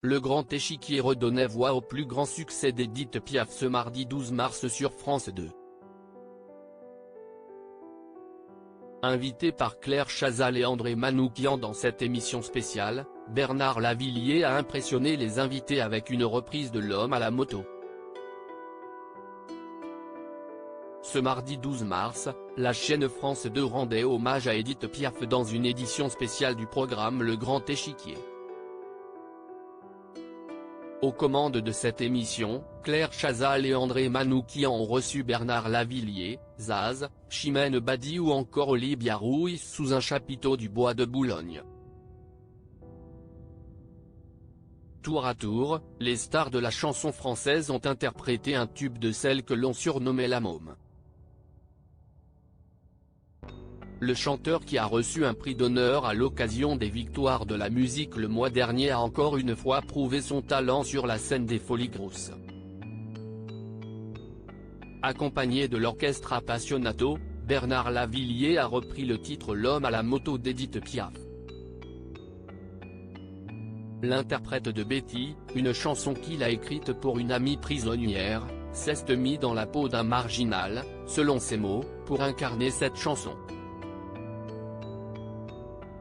Le Grand Échiquier redonnait voix au plus grand succès d'Édith Piaf ce mardi 12 mars sur France 2. Invité par Claire Chazal et André Manoukian dans cette émission spéciale, Bernard Lavilliers a impressionné les invités avec une reprise de L'Homme à la moto. Ce mardi 12 mars, la chaîne France 2 rendait hommage à Édith Piaf dans une édition spéciale du programme Le Grand Échiquier. Aux commandes de cette émission, Claire Chazal et André Manoukian ont reçu Bernard Lavilliers, Zaz, Chimène Badi ou encore Olivia Ruiz sous un chapiteau du bois de Boulogne. Tour à tour, les stars de la chanson française ont interprété un tube de celle que l'on surnommait la môme. Le chanteur qui a reçu un prix d'honneur à l'occasion des Victoires de la musique le mois dernier a encore une fois prouvé son talent sur la scène des Folies Grosses. Accompagné de l'orchestre Appassionato, Bernard Lavilliers a repris le titre L'Homme à la moto d'Édith Piaf. L'interprète de Betty, une chanson qu'il a écrite pour une amie prisonnière, s'est mis dans la peau d'un marginal, selon ses mots, pour incarner cette chanson.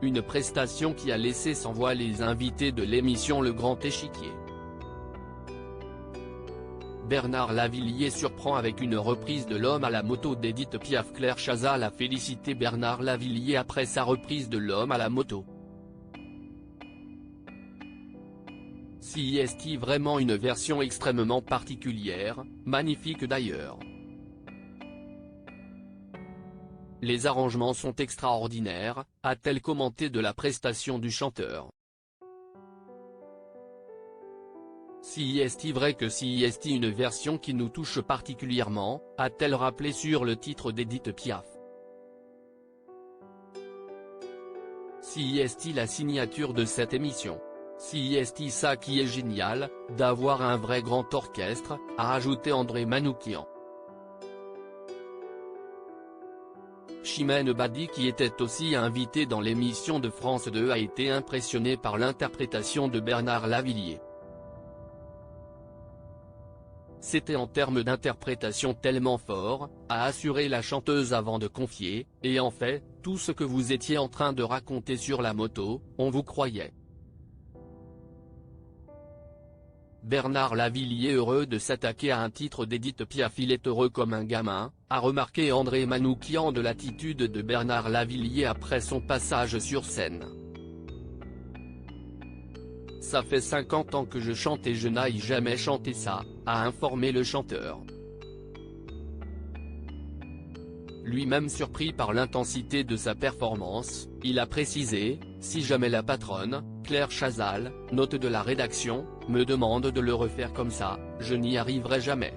Une prestation qui a laissé sans voix les invités de l'émission Le Grand Échiquier. Bernard Lavilliers surprend avec une reprise de L'Homme à la moto d'Édith Piaf. Claire Chazal a félicité Bernard Lavilliers après sa reprise de L'Homme à la moto. Si est vraiment une version extrêmement particulière, magnifique d'ailleurs. Les arrangements sont extraordinaires, a-t-elle commenté de la prestation du chanteur. Si est vrai que si est une version qui nous touche particulièrement, a-t-elle rappelé sur le titre d'Édith Piaf. Si est la signature de cette émission. Si est ça qui est génial, d'avoir un vrai grand orchestre, a ajouté André Manoukian. Chimène Badi qui était aussi invitée dans l'émission de France 2 a été impressionnée par l'interprétation de Bernard Lavilliers. C'était en termes d'interprétation tellement fort, a assuré la chanteuse avant de confier, et en fait, tout ce que vous étiez en train de raconter sur la moto, on vous croyait. Bernard Lavilliers heureux de s'attaquer à un titre d'Édith Piaf. Il est heureux comme un gamin, a remarqué André Manoukian de l'attitude de Bernard Lavilliers après son passage sur scène. Ça fait 50 ans que je chante et je n'aille jamais chanté ça, a informé le chanteur. Lui-même surpris par l'intensité de sa performance, il a précisé, si jamais la patronne, Claire Chazal, note de la rédaction, me demande de le refaire comme ça, je n'y arriverai jamais.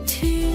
To